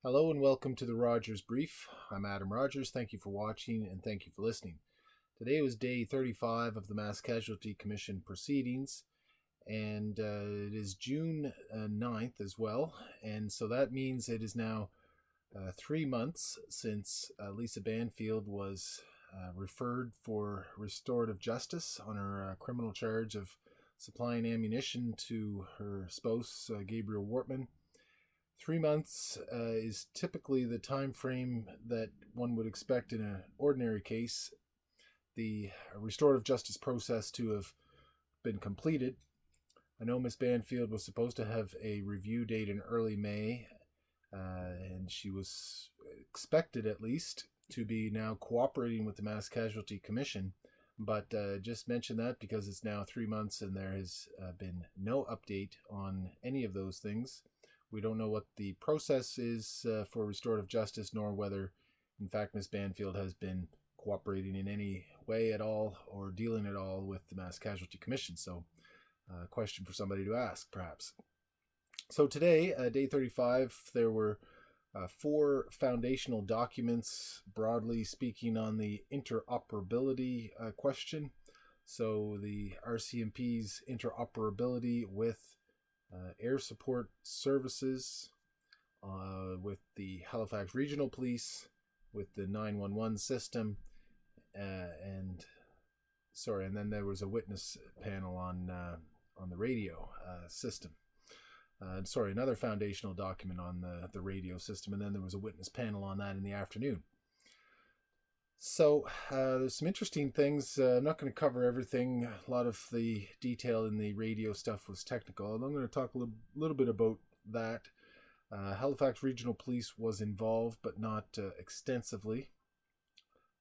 Hello and welcome to the Rogers Brief. I'm Adam Rogers. Thank you for watching and thank you for listening. Today was day 35 of the Mass Casualty Commission proceedings, and it is June 9th as well. And so that means it is now 3 months since Lisa Banfield was referred for restorative justice on her criminal charge of supplying ammunition to her spouse, Gabriel Wortman. 3 months is typically the time frame that one would expect in an ordinary case the restorative justice process to have been completed. I know Miss Banfield was supposed to have a review date in early May, and she was expected at least to be now cooperating with the Mass Casualty Commission, but just mention that because it's now 3 months and there has been no update on any of those things. We don't know what the process is for restorative justice, nor whether, in fact, Ms. Banfield has been cooperating in any way at all or dealing at all with the Mass Casualty Commission. So, a question for somebody to ask, perhaps. So today, day 35, there were 4 foundational documents, broadly speaking, on the interoperability question. So the RCMP's interoperability with air support services, with the Halifax Regional Police, with the 911 system, and then there was a witness panel on the radio system. Another foundational document on the radio system, and then there was a witness panel on that in the afternoon. So there's some interesting things. I'm not going to cover everything. A lot of the detail in the radio stuff was technical, and I'm going to talk a little bit about that. Halifax Regional Police was involved, but not extensively.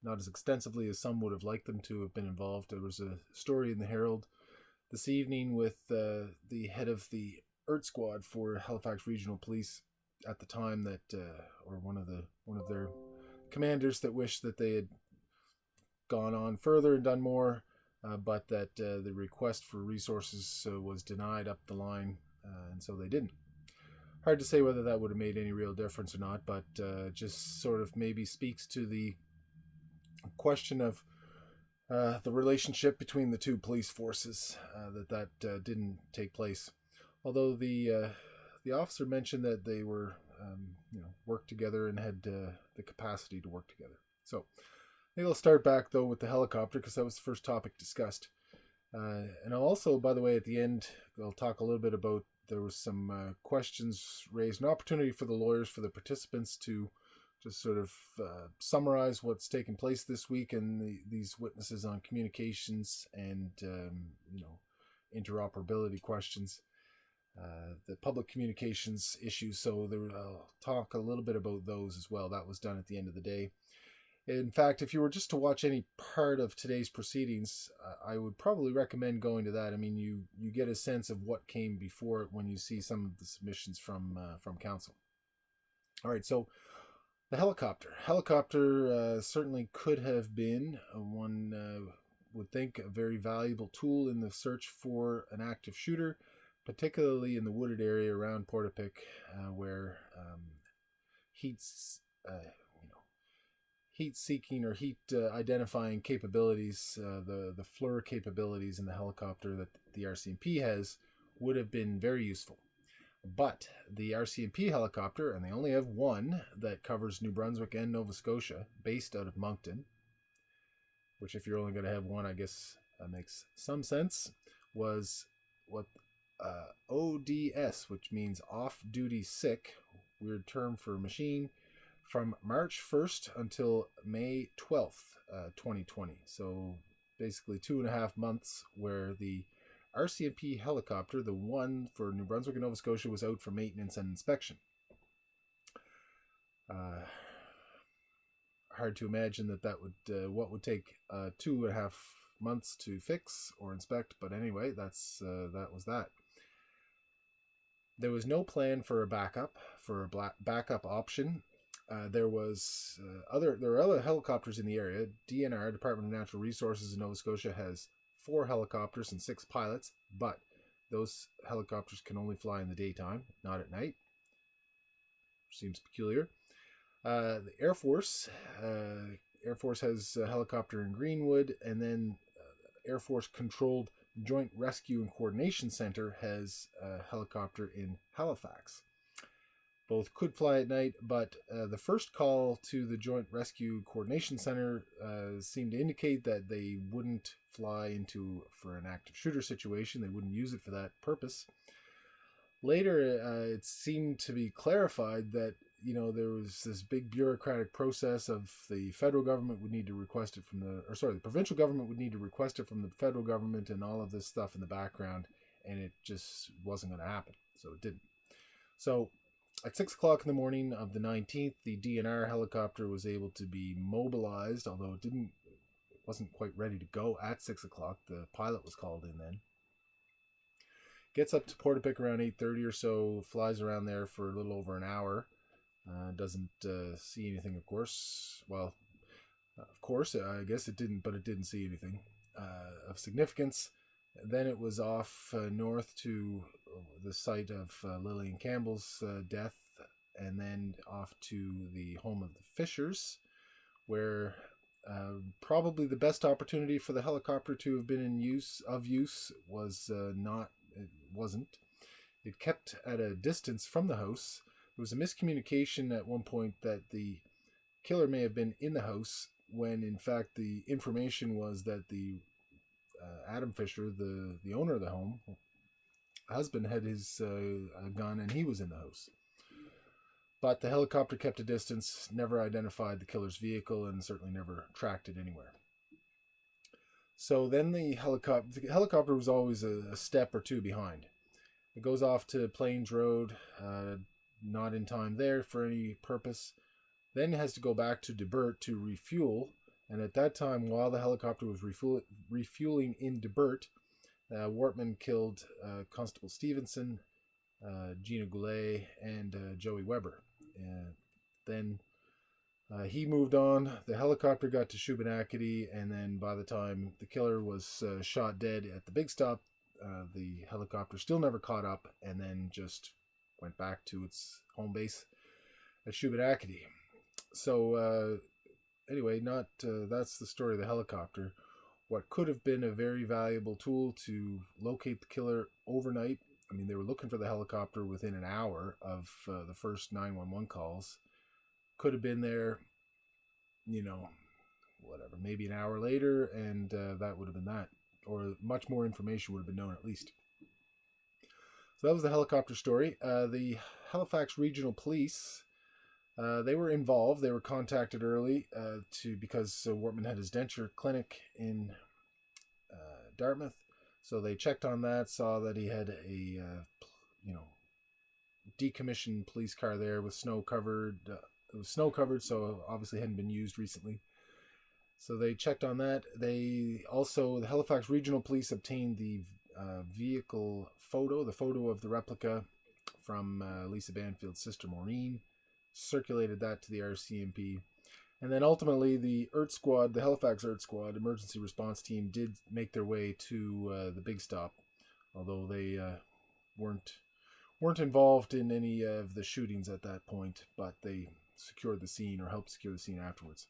Not as extensively as some would have liked them to have been involved. There was a story in the Herald this evening with the head of the ERT squad for Halifax Regional Police at the time that, or one of their commanders that wished that they had gone on further and done more, but that the request for resources was denied up the line, and so they didn't. Hard to say whether that would have made any real difference or not, but just sort of maybe speaks to the question of the relationship between the two police forces, that didn't take place. Although the officer mentioned that they were worked together and had the capacity to work together. So maybe I'll start back though with the helicopter because that was the first topic discussed. And I'll also, by the way, at the end, I'll talk a little bit about there was some questions raised, an opportunity for the lawyers, for the participants to just sort of summarize what's taken place this week and these witnesses on communications and interoperability questions. The public communications issues, so I'll talk a little bit about those as well. That was done at the end of the day. In fact, if you were just to watch any part of today's proceedings, I would probably recommend going to that. I mean, you get a sense of what came before it when you see some of the submissions from counsel. All right, so the helicopter certainly could have been one would think a very valuable tool in the search for an active shooter, particularly in the wooded area around Portapique, where heat-seeking or heat-identifying capabilities, the FLIR capabilities in the helicopter that the RCMP has, would have been very useful. But the RCMP helicopter, and they only have one that covers New Brunswick and Nova Scotia, based out of Moncton, which if you're only going to have one, I guess that makes some sense, was what ODS, which means off-duty sick, weird term for machine, from March 1st until May 12th, 2020. So basically 2.5 months where the RCMP helicopter, the one for New Brunswick and Nova Scotia, was out for maintenance and inspection. Hard to imagine that would what would take 2.5 months to fix or inspect, but anyway, that was that. There was no plan for a backup option. There were other helicopters in the area. DNR, Department of Natural Resources in Nova Scotia, has 4 helicopters and 6 pilots, but those helicopters can only fly in the daytime, not at night. For seems peculiar. The Air Force has a helicopter in Greenwood, and then Air Force controlled Joint Rescue and Coordination Center has a helicopter in Halifax. Both could fly at night, but the first call to the Joint Rescue Coordination Center seemed to indicate that they wouldn't fly for an active shooter situation. They wouldn't use it for that purpose. Later, it seemed to be clarified that there was this big bureaucratic process of the federal government would need to request it from the provincial government would need to request it from the federal government, and all of this stuff in the background, and it just wasn't going to happen. So it didn't. So at 6 o'clock in the morning of the 19th, the DNR helicopter was able to be mobilized, although it wasn't quite ready to go at 6 o'clock. The pilot was called in then. Gets up to Portapique around 8:30 or so, flies around there for a little over an hour. Doesn't see anything, of course. Well, of course, I guess it didn't, but it didn't see anything of significance. Then it was off north to the site of Lillian Campbell's death, and then off to the home of the Fishers, where probably the best opportunity for the helicopter to have been in use was not. It wasn't. It kept at a distance from the house. There was a miscommunication at one point that the killer may have been in the house, when in fact the information was that the Adam Fisher, the owner of the home, husband, had his gun and he was in the house. But the helicopter kept a distance, never identified the killer's vehicle, and certainly never tracked it anywhere. So then the helicopter was always a step or two behind. It goes off to Plains Road, not in time there for any purpose. Then it has to go back to Debert to refuel. And at that time, while the helicopter was refueling in Debert, Wortman killed Constable Stevenson, Gina Goulet, and Joey Weber. Then he moved on. The helicopter got to Shubenacadie, and then by the time the killer was shot dead at the big stop, the helicopter still never caught up, and then just went back to its home base at Shubenacadie. So anyway, that's the story of the helicopter. What could have been a very valuable tool to locate the killer overnight. I mean, they were looking for the helicopter within an hour of the first 911 calls. Could have been there, maybe an hour later, and that would have been that. Or much more information would have been known at least. So that was the helicopter story. The Halifax Regional Police, they were involved. They were contacted early because Wortman had his denture clinic in Dartmouth. So they checked on that, saw that he had a decommissioned police car there with snow covered. It was snow covered, so obviously hadn't been used recently. So they checked on that. The Halifax Regional Police obtained the vehicle photo, the photo of the replica from Lisa Banfield's sister Maureen, circulated that to the RCMP. And then ultimately the Halifax ERT Squad emergency response team did make their way to the big stop, although they weren't involved in any of the shootings at that point, but they secured the scene, or helped secure the scene afterwards.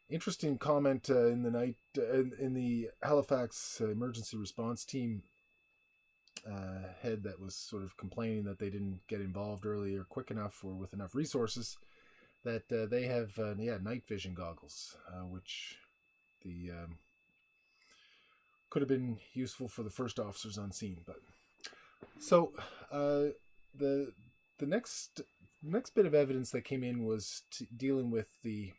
Interesting comment in the Halifax emergency response team head that was sort of complaining that they didn't get involved early or quick enough or with enough resources, that they have night vision goggles, which could have been useful for the first officers on scene. But so the next bit of evidence that came in was dealing with the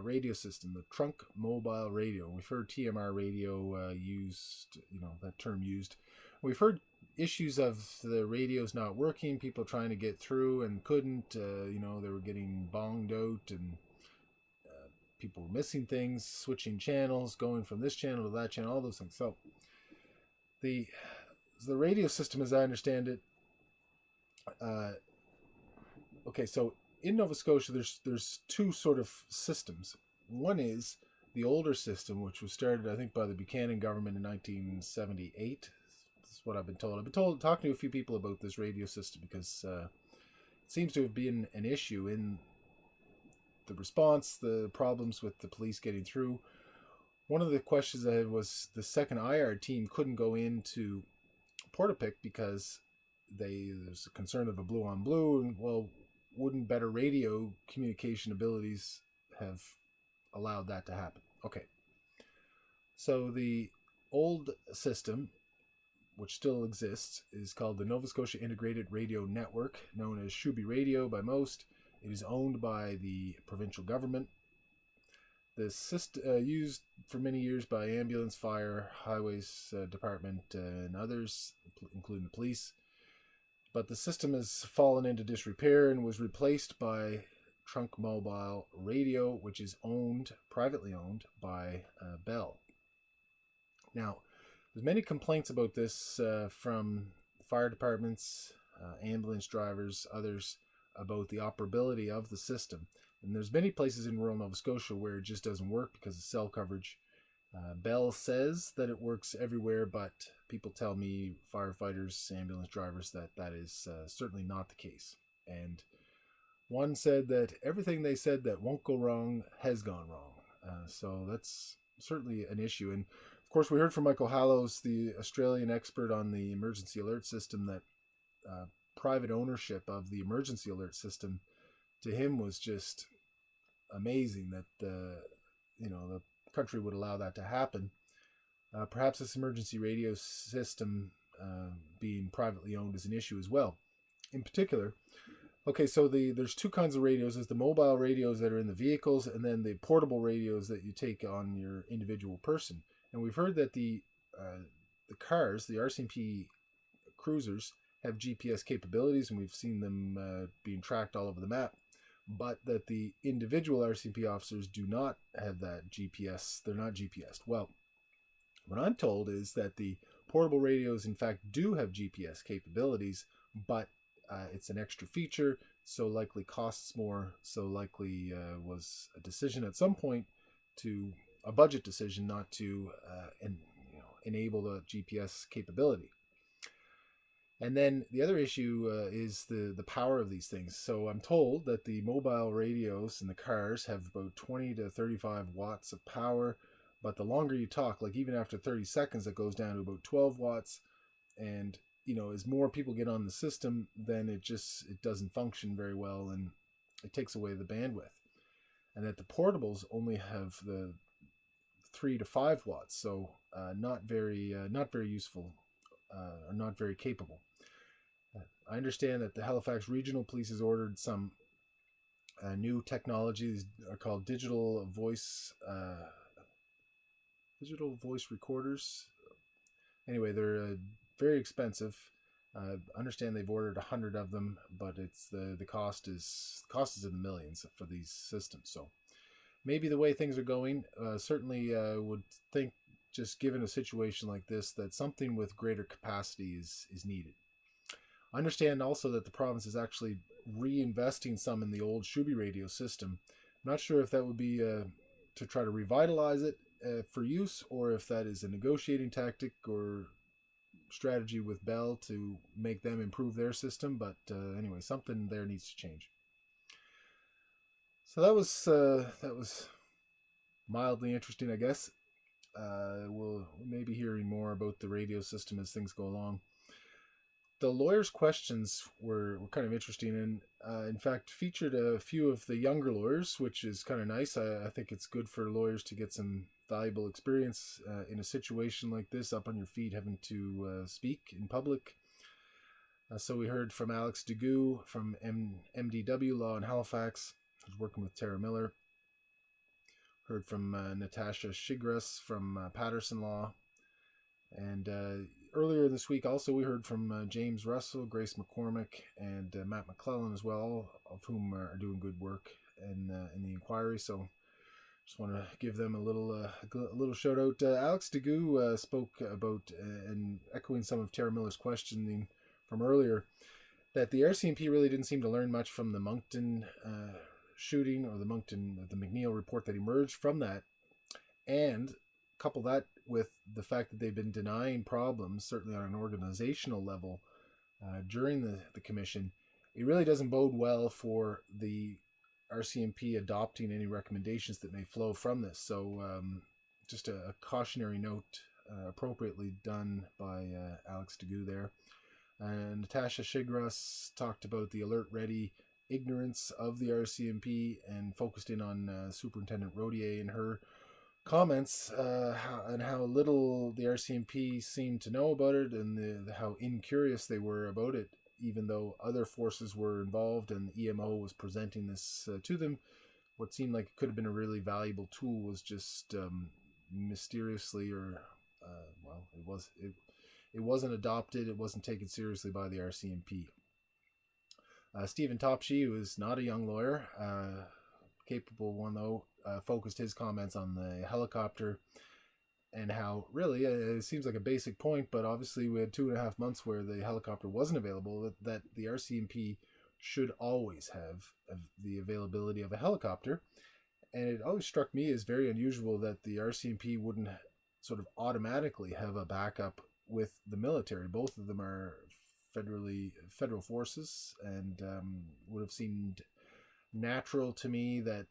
radio system, the trunk mobile radio. We've heard TMR radio used, that term used. We've heard issues of the radios not working, people trying to get through and couldn't, they were getting bonged out, and people were missing things, switching channels, going from this channel to that channel, all those things. So the radio system, as I understand it, so in Nova Scotia, there's two sort of systems. One is the older system, which was started, I think, by the Buchanan government in 1978. This is what I've been told. Talking to a few people about this radio system because seems to have been an issue in the response, the problems with the police getting through. One of the questions I had was the second IR team couldn't go into Portapic because there's a concern of a blue on blue, and well, wouldn't better radio communication abilities have allowed that to happen? Okay. So the old system, which still exists, is called the Nova Scotia Integrated Radio Network, known as Shubi Radio by most. It is owned by the provincial government. The system used for many years by ambulance, fire, highways department, and others, including the police. But the system has fallen into disrepair and was replaced by Trunk Mobile Radio, which is privately owned by Bell. Now, there's many complaints about this from fire departments, ambulance drivers, others, about the operability of the system. And there's many places in rural Nova Scotia where it just doesn't work because of cell coverage. Bell says that it works everywhere, but people tell me, firefighters, ambulance drivers, that is certainly not the case. And one said that everything they said that won't go wrong has gone wrong. So that's certainly an issue. And of course, we heard from Michael Hallows, the Australian expert on the emergency alert system, that private ownership of the emergency alert system to him was just amazing that the country would allow that to happen. Perhaps this emergency radio system being privately owned is an issue as well. In particular, okay, so there's two kinds of radios. There's the mobile radios that are in the vehicles, and then the portable radios that you take on your individual person. And we've heard that the cars, the RCMP cruisers, have GPS capabilities, and we've seen them being tracked all over the map, but that the individual RCMP officers do not have that GPS. They're not GPSed. Well, what I'm told is that the portable radios, in fact, do have GPS capabilities, but it's an extra feature, so likely costs more, so likely was a decision at some point, a budget decision, not to enable the GPS capability. And then the other issue is the power of these things. So I'm told that the mobile radios in the cars have about 20 to 35 watts of power, but the longer you talk, like even after 30 seconds, it goes down to about 12 watts. And, as more people get on the system, then it doesn't function very well, and it takes away the bandwidth. And that the portables only have the 3 to 5 watts, so not very useful, or not very capable. I understand that the Halifax Regional Police has ordered some new technologies called digital voice recorders. Anyway, they're very expensive. I understand they've ordered 100 of them, but it's the cost is in the millions for these systems. So maybe the way things are going, certainly would think, just given a situation like this, that something with greater capacity is needed. I understand also that the province is actually reinvesting some in the old Shubi radio system. I'm not sure if that would be to try to revitalize it for use, or if that is a negotiating tactic or strategy with Bell to make them improve their system. But anyway, something there needs to change. So that was mildly interesting, I guess. We'll maybe hearing more about the radio system as things go along. The lawyers' questions were kind of interesting, and in fact featured a few of the younger lawyers, which is kind of nice. I think it's good for lawyers to get some valuable experience in a situation like this, up on your feet, having to speak in public. So we heard from Alex DeGoo from MDW Law in Halifax, who's working with Tara Miller. Heard from Natasha Shigras from Patterson Law. And earlier this week also we heard from James Russell, Grace McCormick, and Matt McClellan as well, of whom are doing good work in the inquiry. So just want to give them a little shout out. Alex DeGoo spoke about, and echoing some of Tara Miller's questioning from earlier, that the RCMP really didn't seem to learn much from the Moncton shooting, or the McNeil report that emerged from that, and couple that with the fact that they've been denying problems, certainly on an organizational level, during the commission, it really doesn't bode well for the RCMP adopting any recommendations that may flow from this. So just a cautionary note, appropriately done by Alex Degu there. And Natasha Shigras talked about the alert ready ignorance of the RCMP and focused in on Superintendent Rodier and her comments and how little the RCMP seemed to know about it, and how incurious they were about it, even though other forces were involved and the EMO was presenting this to them. What seemed like it could have been a really valuable tool was just mysteriously, or it wasn't adopted. It wasn't taken seriously by the RCMP. Stephen Topshee, who is not a young lawyer, capable one though, focused his comments on the helicopter and how really it seems like a basic point, but obviously we had 2.5 months where the helicopter wasn't available, that the RCMP should always have the availability of a helicopter. And it always struck me as very unusual that the RCMP wouldn't sort of automatically have a backup with the military. Both of them are federal forces, and would have seemed natural to me that,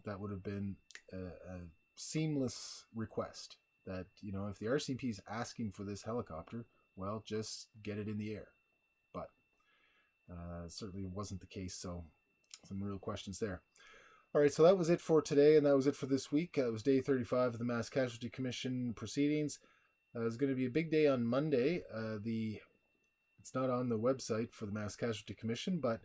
that would have been a seamless request, that, if the RCMP is asking for this helicopter, well, just get it in the air. But certainly wasn't the case, so some real questions there. All right, so that was it for today, and that was it for this week. It was day 35 of the Mass Casualty Commission proceedings. It's going to be a big day on Monday. It's not on the website for the Mass Casualty Commission, but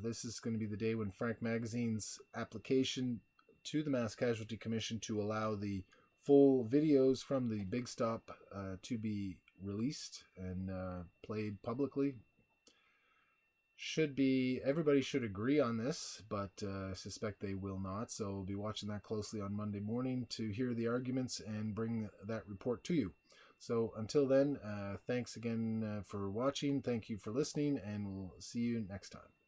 this is going to be the day when Frank Magazine's application to the Mass Casualty Commission to allow the full videos from the Big Stop to be released and played publicly. Everybody should agree on this, but I suspect they will not. So we'll be watching that closely on Monday morning to hear the arguments and bring that report to you. So until then, thanks again for watching. Thank you for listening, and we'll see you next time.